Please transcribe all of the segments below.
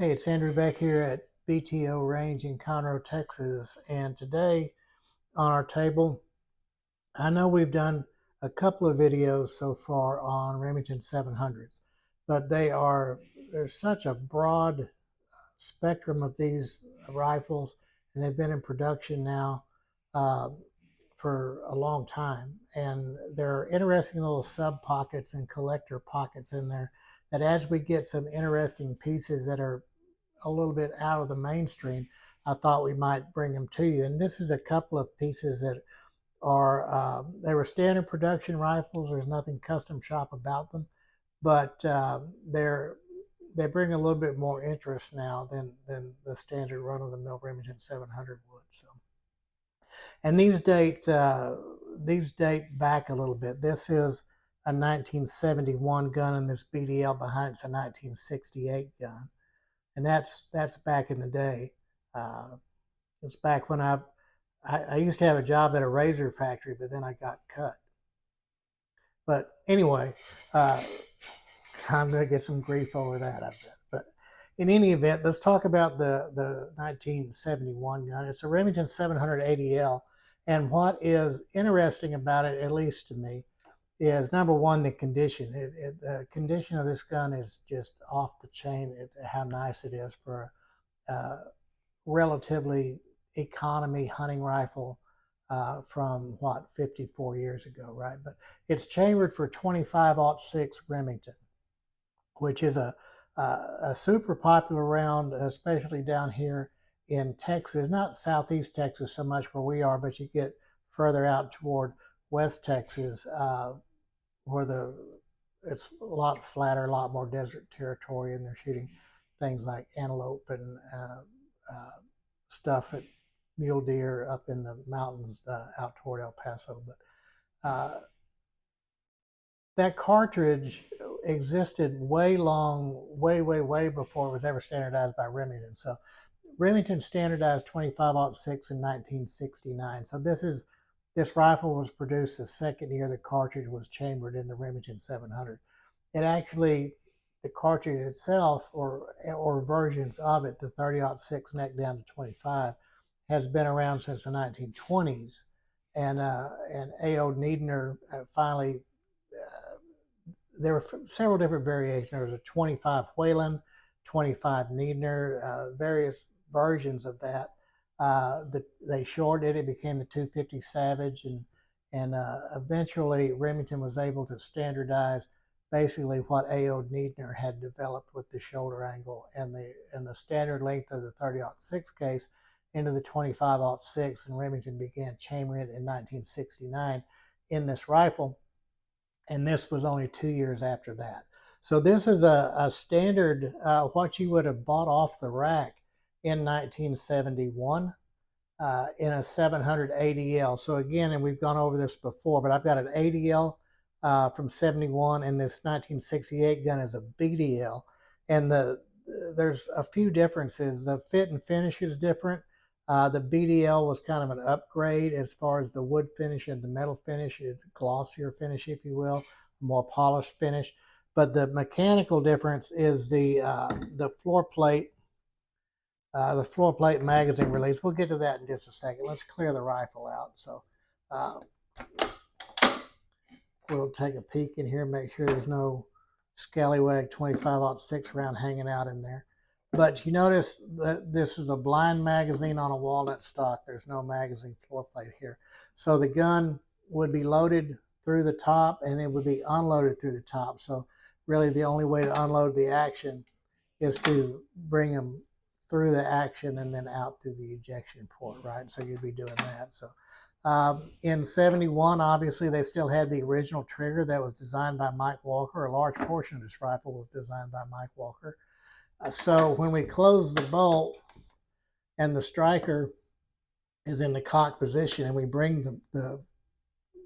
Hey, it's Andrew Beck here at BTO Range in Conroe, Texas. And today on our table, I know we've done a couple of videos so far on Remington 700s, but there's such a broad spectrum of these rifles, and they've been in production now uh, for a long time. And there are interesting little sub pockets and collector pockets in there that as we get some interesting pieces that are a little bit out of the mainstream, I thought we might bring them to you. And this is a couple of pieces that they were standard production rifles. There's nothing custom shop about them, but they bring a little bit more interest now than the standard run of the mill Remington 700 would. So, and these date back a little bit. This is a 1971 gun, and this BDL behind it's a 1968 gun, and that's back in the day. Uh, it's back when I used to have a job at a razor factory, but then I got cut. But anyway, uh, I'm going to get some grief over that, I bet. But in any event, let's talk about the 1971 gun. It's a Remington 780L, and what is interesting about it, at least to me, is number one, the condition. The condition of this gun is just off the chain. How nice it is for a relatively economy hunting rifle from what 54 years ago, right? But it's chambered for 25-06 Remington, which is a super popular round, especially down here in Texas. Not southeast Texas so much where we are, but you get further out toward West Texas, where it's a lot flatter, a lot more desert territory, and they're shooting things like antelope and stuff at mule deer up in the mountains out toward El Paso. But that cartridge existed way before it was ever standardized by Remington. So Remington standardized 25-06 in 1969. So this rifle was produced the second year the cartridge was chambered in the Remington 700. It actually, the cartridge itself, or versions of it, the 30-06 neck down to 25, has been around since the 1920s. And A.O. Needner finally, there were several different variations. There was a 25 Whalen, 25 Needner, various versions of that. They shortened it. It became the 250 Savage, and eventually Remington was able to standardize basically what A.O. Needner had developed with the shoulder angle and the standard length of the 30-06 case into the 25-06, and Remington began chambering it in 1969 in this rifle, and this was only 2 years after that. So this is a standard, what you would have bought off the rack in 1971 in a 700 ADL. So again, and we've gone over this before, but I've got an ADL from 71, and this 1968 gun is a BDL. And there's a few differences. The fit and finish is different. The BDL was kind of an upgrade as far as the wood finish and the metal finish. It's a glossier finish, if you will, a more polished finish. But the mechanical difference is the floor plate magazine release. We'll get to that in just a second. Let's clear the rifle out. So we'll take a peek in here, make sure there's no scallywag 25-06 round hanging out in there. But you notice that this is a blind magazine on a walnut stock. There's no magazine floor plate here. So the gun would be loaded through the top, and it would be unloaded through the top. So really the only way to unload the action is to bring them through the action and then out through the ejection port, right? So you'd be doing that. So in 71, obviously, they still had the original trigger that was designed by Mike Walker. A large portion of this rifle was designed by Mike Walker. So when we close the bolt and the striker is in the cock position and we bring the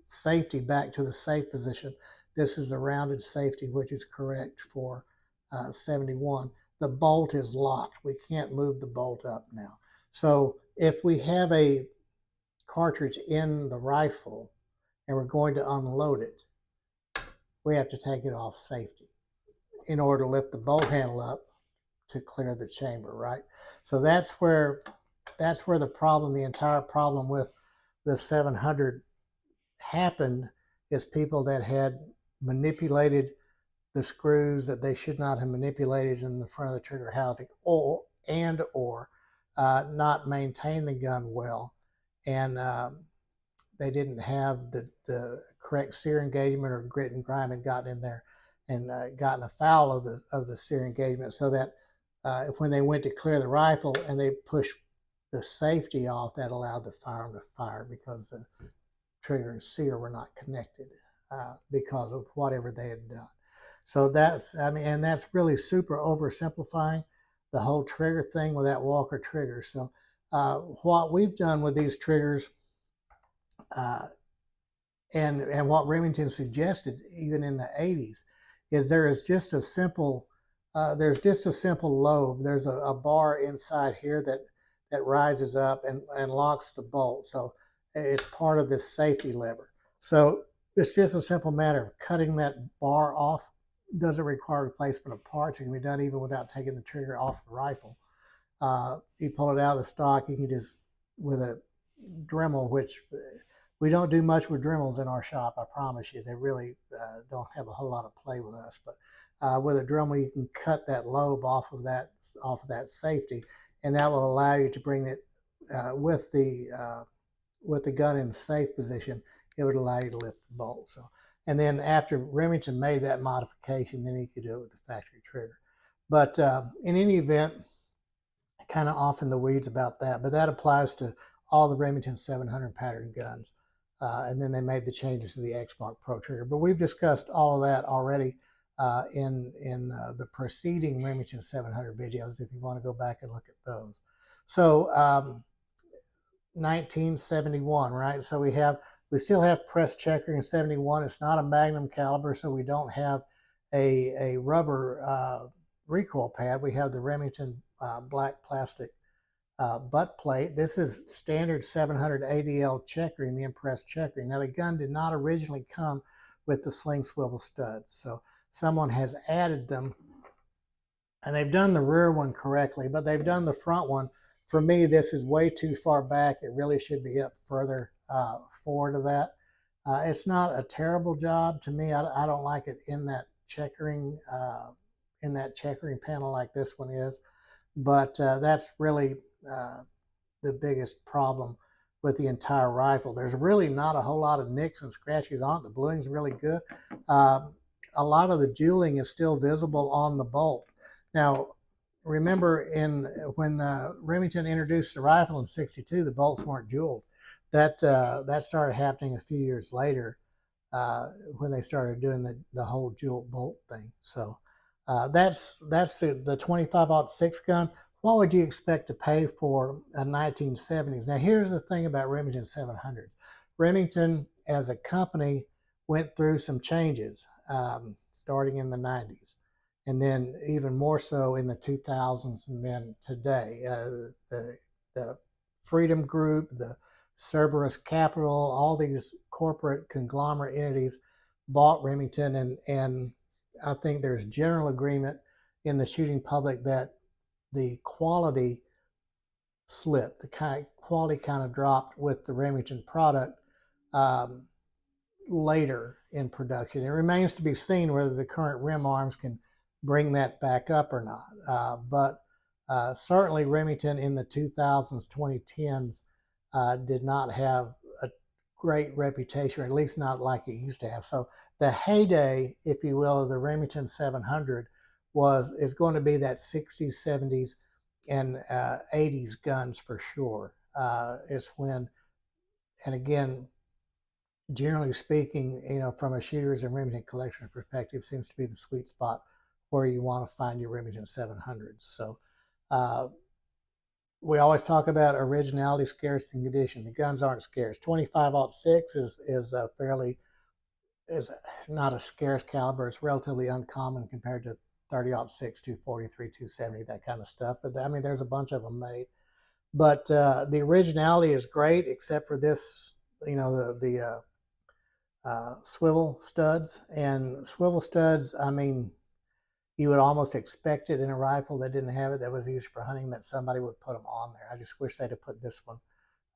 safety back to the safe position, this is the rounded safety, which is correct for 71. The bolt is locked. We can't move the bolt up now. So if we have a cartridge in the rifle and we're going to unload it, we have to take it off safety in order to lift the bolt handle up to clear the chamber, right? So that's where the problem, the entire problem with the 700 happened, is people that had manipulated the screws that they should not have manipulated in the front of the trigger housing, or not maintain the gun well, and they didn't have the correct sear engagement, or grit and grime had gotten in there and gotten afoul of the sear engagement, so that when they went to clear the rifle and they pushed the safety off, that allowed the firearm to fire, because the trigger and sear were not connected because of whatever they had done. So that's, I mean, and that's really super oversimplifying the whole trigger thing with that Walker trigger. So what we've done with these triggers, uh, and what Remington suggested even in the 80s, is there's just a simple lobe. There's a bar inside here that rises up and locks the bolt. So it's part of this safety lever. So it's just a simple matter of cutting that bar off. Doesn't require replacement of parts. It can be done even without taking the trigger off the rifle. You pull it out of the stock, you can just, with a Dremel, which we don't do much with Dremels in our shop, I promise you. They really don't have a whole lot of play with us. But with a Dremel, you can cut that lobe off of that safety, and that will allow you to bring it with the gun in the safe position. It would allow you to lift the bolt. So, and then after Remington made that modification, then he could do it with the factory trigger. But in any event, kind of off in the weeds about that, but that applies to all the Remington 700 pattern guns. And then they made the changes to the X-Mark Pro trigger. But we've discussed all of that already in the preceding Remington 700 videos, if you want to go back and look at those. So 1971, right? So we still have press checkering in 71. It's not a Magnum caliber, so we don't have a rubber recoil pad. We have the Remington black plastic butt plate. This is standard 700 ADL checkering, the impressed checkering. Now, the gun did not originally come with the sling swivel studs, so someone has added them, and they've done the rear one correctly, but they've done the front one. For me, this is way too far back. It really should be up further forward of that. It's not a terrible job to me. I don't like it in that checkering panel like this one is, but that's really the biggest problem with the entire rifle. There's really not a whole lot of nicks and scratches on it. The bluing's really good. A lot of the jeweling is still visible on the bolt. Now, remember when Remington introduced the rifle in '62, the bolts weren't jeweled. That started happening a few years later when they started doing the whole jeweled bolt thing. So that's the 25-06 gun. What would you expect to pay for a 1970s? Now, here's the thing about Remington 700s. Remington, as a company, went through some changes starting in the 90s, and then even more so in the 2000s, and then today. The Freedom Group, the Cerberus Capital, all these corporate conglomerate entities bought Remington, and I think there's general agreement in the shooting public that the quality slipped, the quality kind of dropped with the Remington product later in production. It remains to be seen whether the current rim arms can bring that back up or not. But certainly Remington in the 2000s, 2010s did not have a great reputation, or at least not like it used to have. So the heyday, if you will, of the Remington 700 is going to be that 60s, 70s, and 80s guns for sure. It's when, and again, generally speaking, from a shooters and Remington collector's perspective, seems to be the sweet spot where you want to find your Remington 700s. So we always talk about originality, scarcity, and condition. The guns aren't scarce. 25-06 is not a scarce caliber. It's relatively uncommon compared to 30-06, 243, 270, that kind of stuff. But I mean, there's a bunch of them made. But the originality is great, except for this, the swivel studs. And swivel studs, I mean, you would almost expect it in a rifle that didn't have it, that was used for hunting, that somebody would put them on there. I just wish they'd have put this one.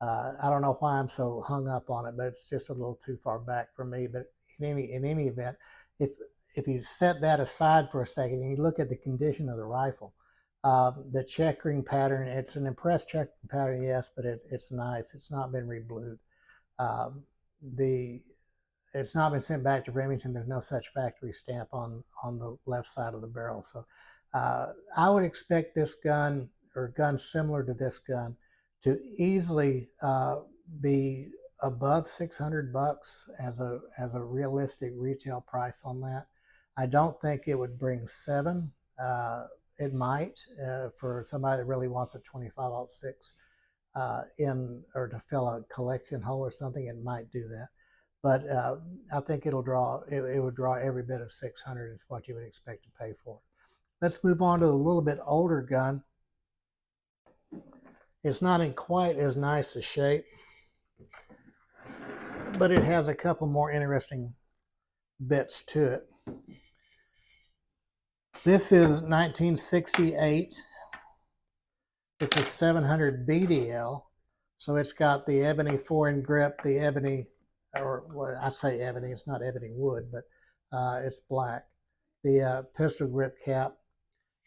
I don't know why I'm so hung up on it, but it's just a little too far back for me. But in any event, if you set that aside for a second and you look at the condition of the rifle, the checkering pattern, it's an impressed checkering pattern, yes, but it's nice. It's not been reblued. Um, the It's not been sent back to Remington. There's no such factory stamp on the left side of the barrel. So I would expect this gun, or guns similar to this gun, to easily be above 600 bucks as a realistic retail price on that. I don't think it would bring seven. It might for somebody that really wants a 25-06 in, or to fill a collection hole or something. It might do that, but I think it would draw every bit of 600 is what you would expect to pay for it. Let's move on to a little bit older gun. It's not in quite as nice a shape, but it has a couple more interesting bits to it. This is 1968. It's a 700 BDL, so it's got the ebony foreign grip, the ebony, or well, I say ebony, it's not ebony wood, but it's black. The pistol grip cap,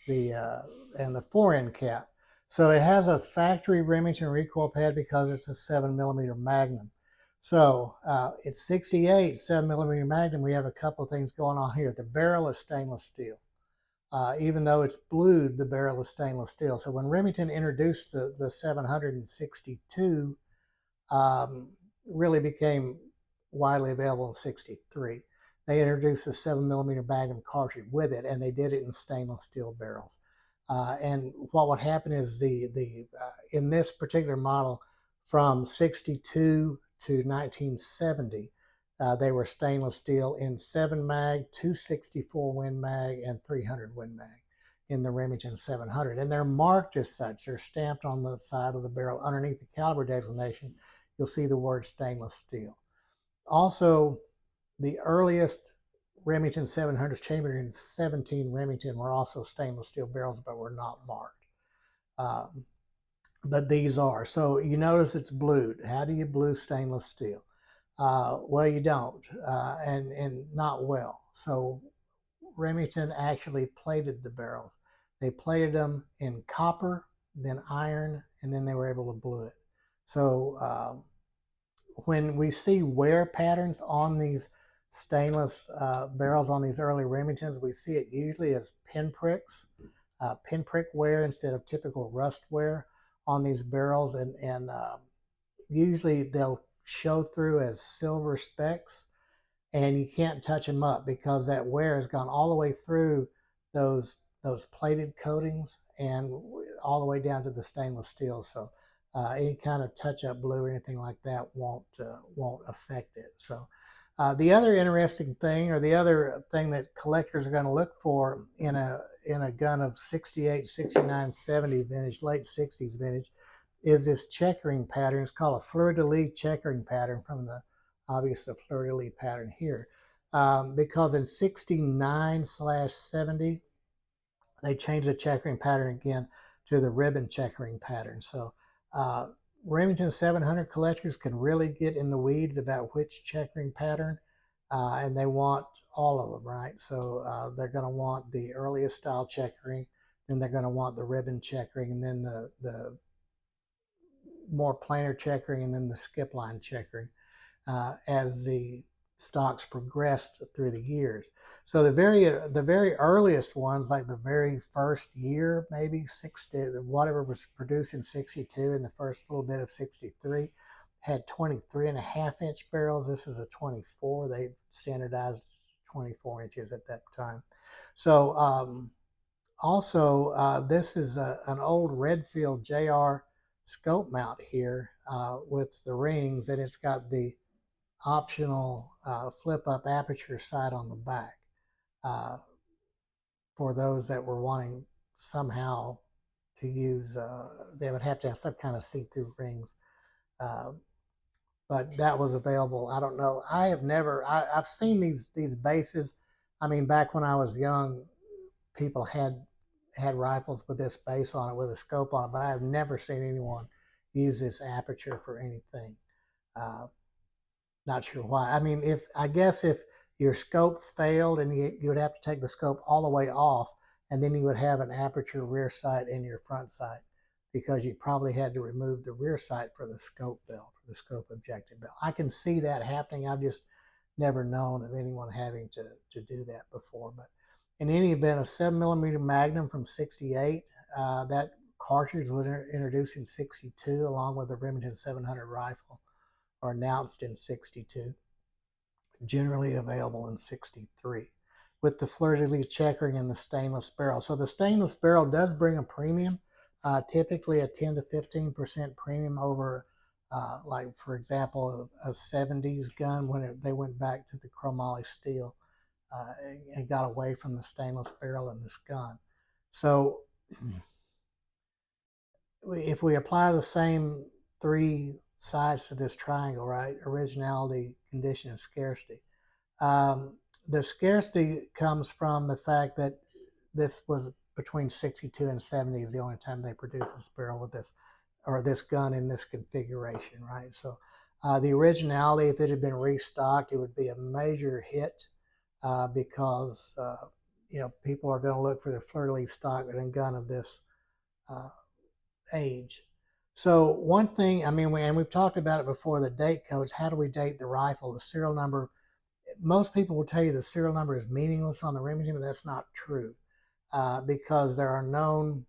and the fore-end cap. So it has a factory Remington recoil pad because it's a 7mm Magnum. So it's 68, 7mm Magnum. We have a couple of things going on here. The barrel is stainless steel. Even though it's blued, the barrel is stainless steel. So when Remington introduced the 762, really became widely available in 63. They introduced a 7mm Magnum cartridge with it, and they did it in stainless steel barrels. And what would happen is in this particular model, from 62 to 1970, they were stainless steel in 7 mag, 264 Win Mag, and 300 Win Mag in the Remington 700. And they're marked as such. They're stamped on the side of the barrel. Underneath the caliber designation, you'll see the word stainless steel. Also, the earliest Remington 700s chambered in 17 Remington were also stainless steel barrels, but were not marked. But these are. So you notice it's blued. How do you blue stainless steel? Well, you don't, and not well. So Remington actually plated the barrels. They plated them in copper, then iron, and then they were able to blue it. So when we see wear patterns on these stainless barrels on these early Remingtons, we see it usually as pinprick wear instead of typical rust wear on these barrels, and usually they'll show through as silver specks, and you can't touch them up because that wear has gone all the way through those plated coatings and all the way down to the stainless steel. So any kind of touch-up blue or anything like that won't affect it. So the other interesting thing, or the other thing that collectors are going to look for in a gun of 68, 69, 70 vintage, late 60s vintage, is this checkering pattern. It's called a fleur-de-lis checkering pattern, from the obvious fleur-de-lis pattern here. Because in 69/70, they changed the checkering pattern again to the ribbon checkering pattern. So Remington 700 collectors can really get in the weeds about which checkering pattern, and they want all of them, right? So they're going to want the earliest style checkering, then they're going to want the ribbon checkering, and then the more planar checkering, and then the skip line checkering as the stocks progressed through the years. So the very earliest ones, like the very first year, maybe 60, whatever was produced in 62 and the first little bit of 63, had 23.5-inch barrels. This is a 24. They standardized 24 inches at that time. So also, this is an old Redfield JR scope mount here with the rings, and it's got the optional flip-up aperture sight on the back for those that were wanting somehow to use. They would have to have some kind of see-through rings, but that was available. I don't know. I have never. I've seen these bases. I mean, back when I was young, people had rifles with this base on it, with a scope on it, but I have never seen anyone use this aperture for anything. Not sure why. I mean, I guess if your scope failed and you would have to take the scope all the way off, and then you would have an aperture rear sight in your front sight, because you probably had to remove the rear sight for the scope bell, for the scope objective bell. I can see that happening. I've just never known of anyone having to do that before. But in any event, a 7mm Magnum from '68, that cartridge was introduced in '62 along with the Remington 700 rifle, or announced in '62, generally available in '63, with the fleur-de-lis checkering and the stainless barrel. So the stainless barrel does bring a premium, typically a 10 to 15% premium over, like for example, a '70s gun when they went back to the chromoly steel and got away from the stainless barrel in this gun. So if we apply the same three sides to this triangle, right? Originality, condition, and scarcity. The scarcity comes from the fact that this was between '62 and '70 is the only time they produced this barrel with this, or this gun in this configuration, right? So the originality, if it had been restocked, it would be a major hit because people are going to look for the fleur-de-lis stock and gun of this age. So one thing, I mean, and we've talked about it before, the date codes. How do we date the rifle? The serial number, most people will tell you the serial number is meaningless on the Remington, but that's not true because there are known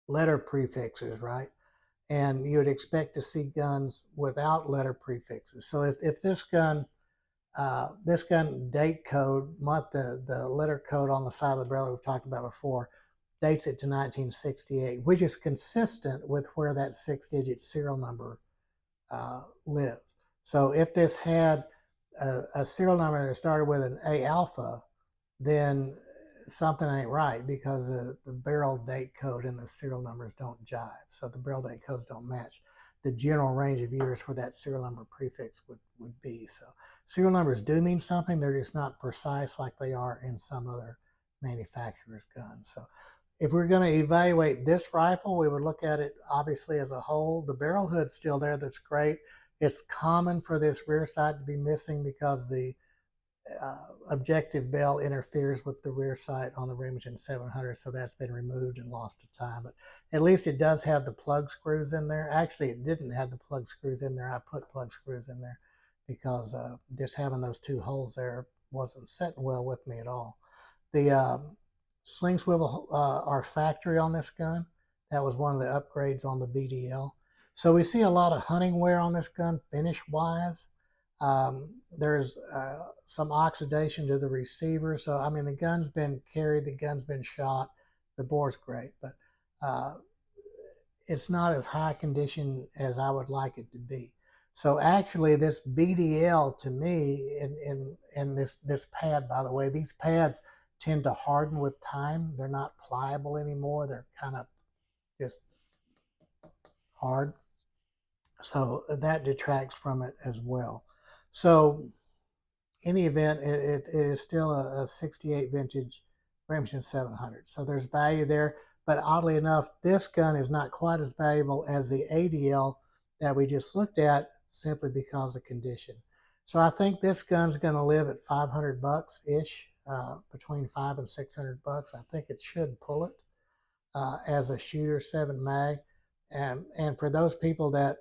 letter prefixes, right? And you would expect to see guns without letter prefixes. So if this gun date code, the letter code on the side of the barrel that we've talked about before, dates it to 1968, which is consistent with where that 6-digit serial number lives. So if this had a serial number that started with an A alpha, then something ain't right, because the barrel date code and the serial numbers don't jive. So the barrel date codes don't match the general range of years where that serial number prefix would be. So serial numbers do mean something. They're just not precise like they are in some other manufacturer's guns. So if we're going to evaluate this rifle, we would look at it obviously as a whole. The barrel hood's still there. That's great. It's common for this rear sight to be missing because the objective bell interferes with the rear sight on the Remington 700, so that's been removed and lost to time. But at least it does have the plug screws in there. Actually, it didn't have the plug screws in there. I put plug screws in there because just having those two holes there wasn't sitting well with me at all. The sling swivel are factory on this gun. That was one of the upgrades on the BDL. So we see a lot of hunting wear on this gun, finish-wise. There's some oxidation to the receiver. So, I mean, the gun's been carried, the gun's been shot, the bore's great, but it's not as high condition as I would like it to be. So actually this BDL to me, and this pad, by the way, these pads tend to harden with time. They're not pliable anymore. They're kind of just hard. So that detracts from it as well. So any event, it is still a '68 vintage Remington 700. So there's value there. But oddly enough, this gun is not quite as valuable as the ADL that we just looked at, simply because of condition. So I think this gun's going to live at 500 bucks ish, between 500 and 600 bucks. I think it should pull it as a shooter 7 mag. And for those people that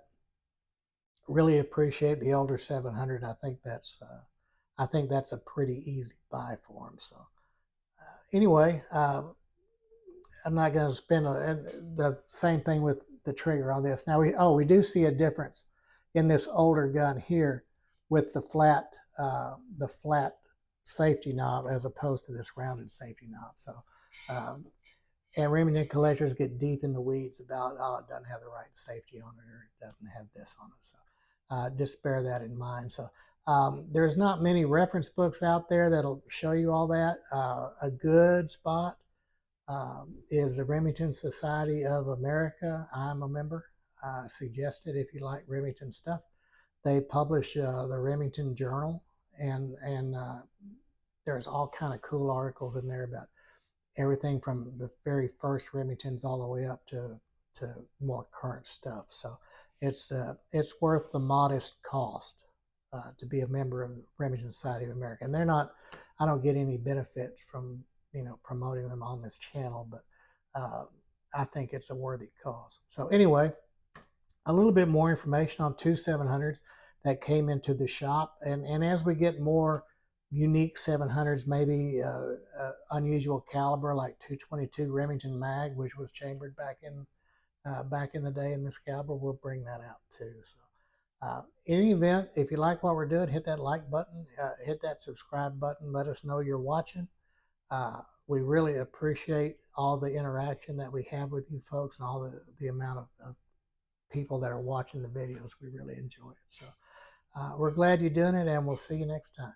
really appreciate the older 700, I think that's a pretty easy buy for them. So anyway, I'm not going to spend the same thing with the trigger on this. Now we do see a difference in this older gun here with the flat safety knob as opposed to this rounded safety knob. So and Remington collectors get deep in the weeds about, oh, it doesn't have the right safety on it, or it doesn't have this on it. So just bear that in mind. So there's not many reference books out there that'll show you all that. A good spot is the Remington Society of America. I'm a member. Suggest it if you like Remington stuff. They publish the Remington Journal, and there's all kind of cool articles in there about everything from the very first Remingtons all the way up to more current stuff. So it's worth the modest cost to be a member of the Remington Society of America. And they're not, I don't get any benefit from promoting them on this channel, but I think it's a worthy cause. So anyway, a little bit more information on two 700s that came into the shop, and as we get more unique 700s, maybe unusual caliber like 222 Remington mag, which was chambered back in the day in this caliber, we'll bring that out too. So in any event, if you like what we're doing, hit that like button, hit that subscribe button, let us know you're watching. We really appreciate all the interaction that we have with you folks and all the amount of people that are watching the videos. We really enjoy it. So we're glad you're doing it, and we'll see you next time.